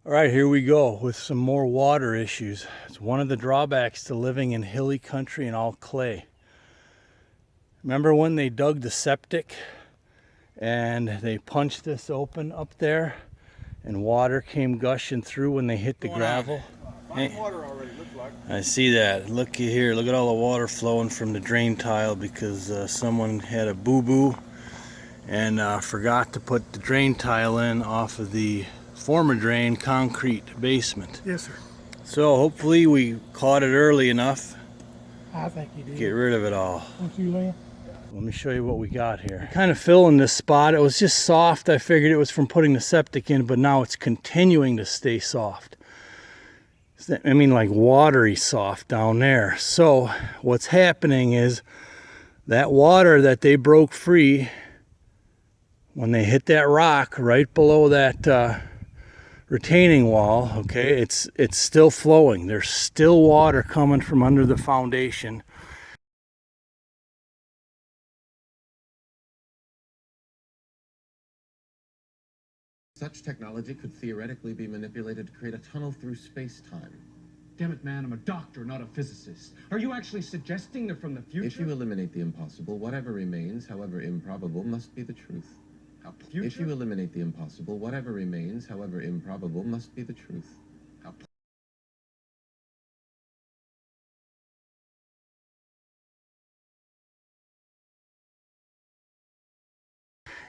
All right, here we go with some more water issues. It's one of the drawbacks to living in hilly country and all clay. Remember when they dug the septic and they punched this open up there and water came gushing through when they hit the gravel? Fine water already, looks like. I see that. Looky here, look at all the water flowing from the drain tile because someone had a boo-boo and forgot to put the drain tile in off of the former drain concrete basement. Yes, sir. So hopefully we caught it early enough. I think you did. Get rid of it all. Don't you, Lynn? Let me show you what we got here. Kind of filling this spot. It was just soft. I figured it was from putting the septic in, but now it's continuing to stay soft. I mean, like watery soft down there. So what's happening is that water that they broke free when they hit that rock right below that retaining wall, okay, it's still flowing. There's still water coming from under the foundation. Such technology could theoretically be manipulated to create a tunnel through space-time. Damn it, man, I'm a doctor, not a physicist. Are you actually suggesting they're from the future? If you eliminate the impossible, whatever remains, however improbable, must be the truth. If you eliminate the impossible, whatever remains, however improbable, must be the truth.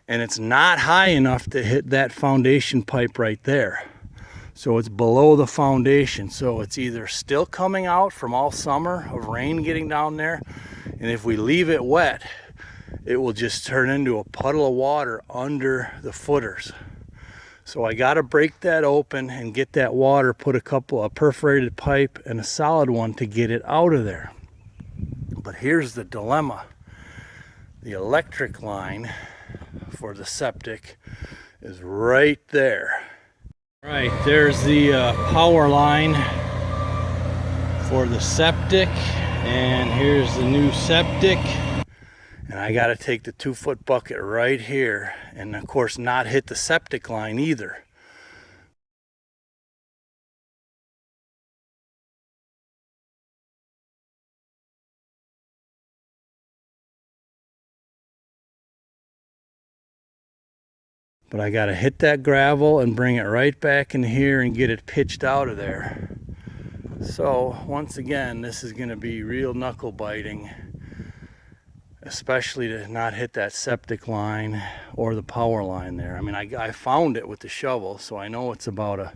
And it's not high enough to hit that foundation pipe right there. So it's below the foundation. So it's either still coming out from all summer of rain getting down there, and if we leave it wet, it will just turn into a puddle of water under the footers. So I got to break that open and get that water, put a perforated pipe and a solid one to get it out of there. But here's the dilemma. The electric line for the septic is right there. Right, there's the power line for the septic, and here's the new septic. And I got to take the 2-foot bucket right here, and of course not hit the septic line either. But I got to hit that gravel and bring it right back in here and get it pitched out of there. So once again, this is going to be real knuckle biting, especially to not hit that septic line or the power line there. I mean, I found it with the shovel, so I know it's about 1.5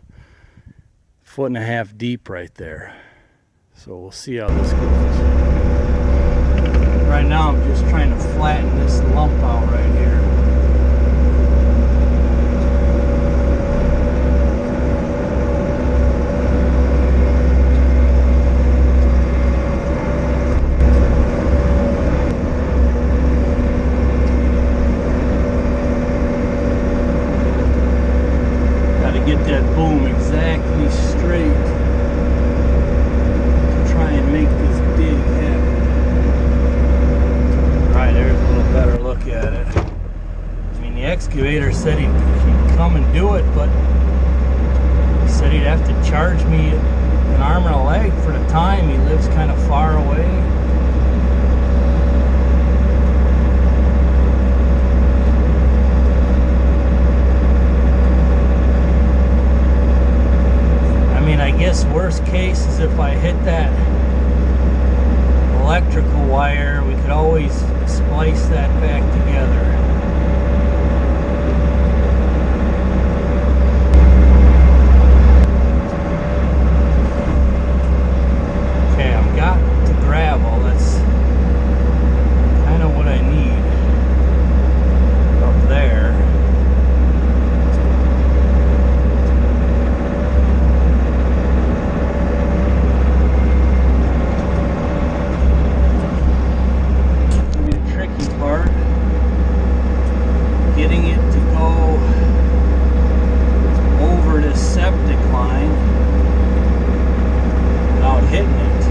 foot deep right there. So we'll see how this goes. Right now I'm just trying to flatten this lump out right here. Get that boom exactly straight to try and make this dig happen. Alright, there's a little better look at it. I mean, the excavator said he'd come and do it, but he said he'd have to charge me an arm and a leg for the time. He lives kind of far away. I guess worst case is if I hit that electrical wire, we could always splice that back together. Okay, I've got the gravel. That's kind of what I need up there. Getting it to go over this septic line without hitting it.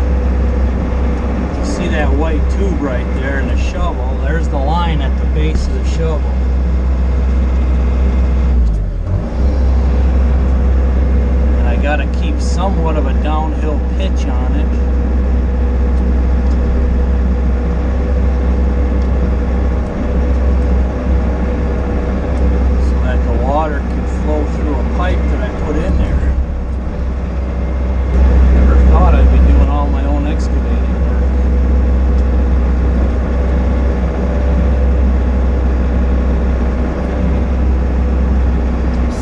You see that white tube right there in the shovel? There's the line at the base of the shovel. somewhat of a downhill pitch on it. So that the water can flow through a pipe that I put in there. Never thought I'd be doing all my own excavating work.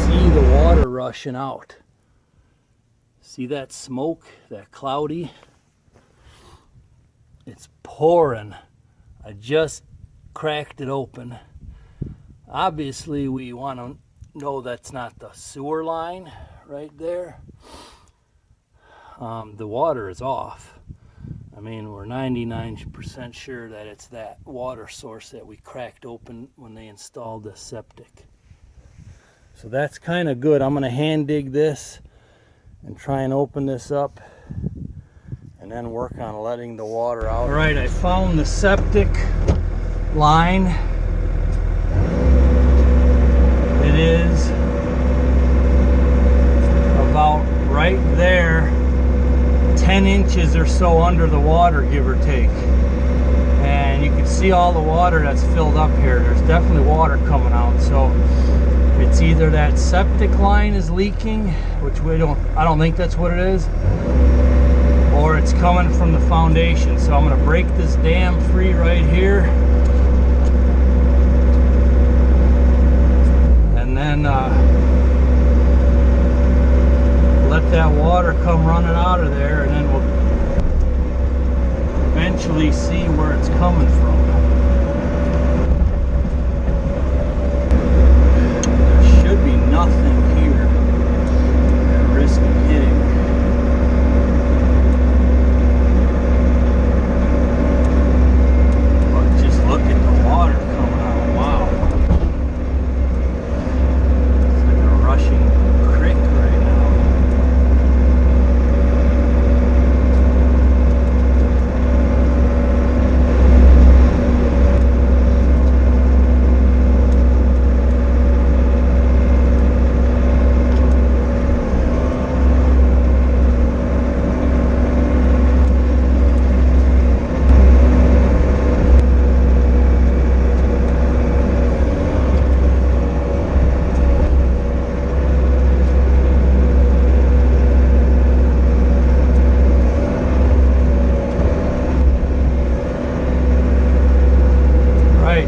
See the water rushing out. See that smoke, that cloudy? It's pouring. I just cracked it open. Obviously, we want to know that's not the sewer line right there. The water is off. I mean, we're 99% sure that it's that water source that we cracked open when they installed the septic. So that's kind of good. I'm going to hand dig this and try and open this up and then work on letting the water out. All right, I found the septic line. It is about right there, 10 inches or so under the water, give or take. And you can see all the water that's filled up here. There's definitely water coming out. So it's either that septic line is leaking, which I don't think that's what it is, or it's coming from the foundation. So I'm going to break this dam free right here, and then let that water come running out of there, and then we'll eventually see where it's coming from. Should be nothing here at risk of hitting. But just look at the water coming out. Wow. It's like a rushing creek right now.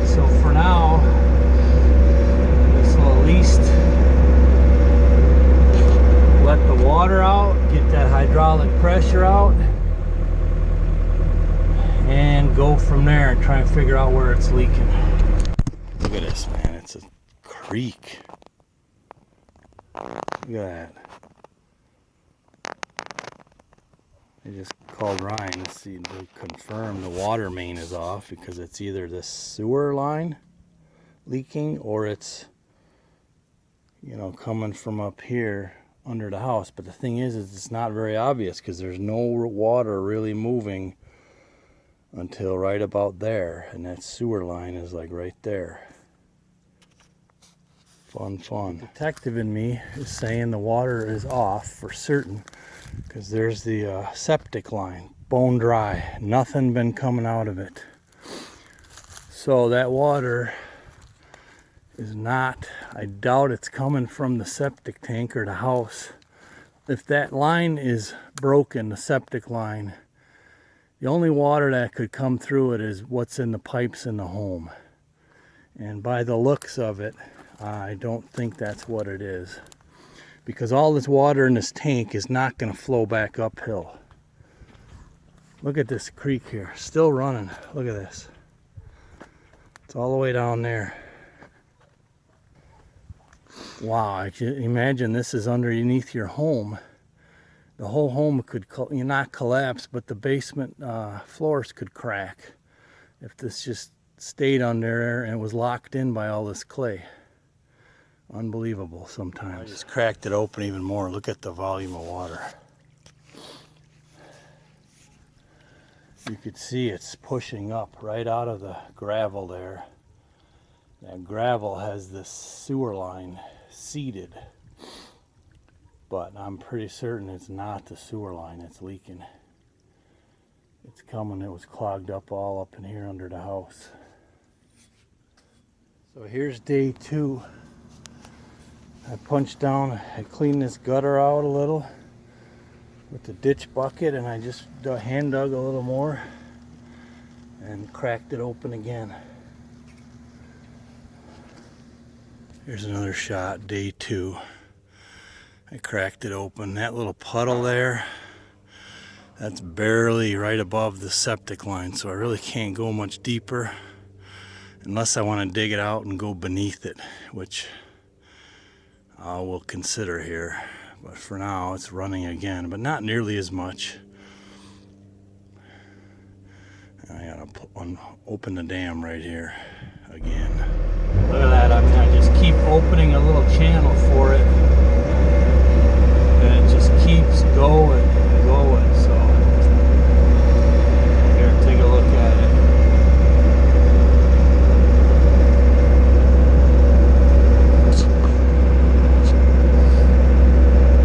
So for now, this will at least let the water out, get that hydraulic pressure out, and go from there and try and figure out where it's leaking. Look at this, man. It's a creek. Look at that. I just called Ryan to see to confirm the water main is off, because it's either this sewer line leaking or it's, you know, coming from up here under the house. But the thing is it's not very obvious, because there's no water really moving until right about there, and that sewer line is like right there. Fun. The detective in me is saying the water is off for certain, because there's the septic line, bone dry, nothing been coming out of it. So that water is not, I doubt it's coming from the septic tank or the house. If that line is broken, the septic line, the only water that could come through it is what's in the pipes in the home. And by the looks of it, I don't think that's what it is, because all this water in this tank is not going to flow back uphill. Look at this creek here, still running. Look at this. It's all the way down there. Wow, I can imagine this is underneath your home. The whole home could not collapse, but the basement floors could crack if this just stayed under there and it was locked in by all this clay. Unbelievable sometimes. I just cracked it open even more. Look at the volume of water. You could see it's pushing up right out of the gravel there. That gravel has this sewer line seeded. but I'm pretty certain it's not the sewer line that's leaking. It's coming. It was clogged up all up in here under the house. So here's day 2. I punched down, I cleaned this gutter out a little with the ditch bucket, and I just hand dug a little more and cracked it open again. Here's another shot, day 2. I cracked it open. That little puddle there, that's barely right above the septic line, so I really can't go much deeper unless I want to dig it out and go beneath it, which I will consider here. But for now, it's running again, but not nearly as much. I gotta open the dam right here again. Look at that. I mean, I just keep opening a little channel for it, and it just keeps going and going. So here, take a look at it.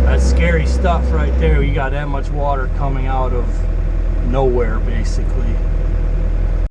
That's scary stuff right there. You got that much water coming out of nowhere, basically.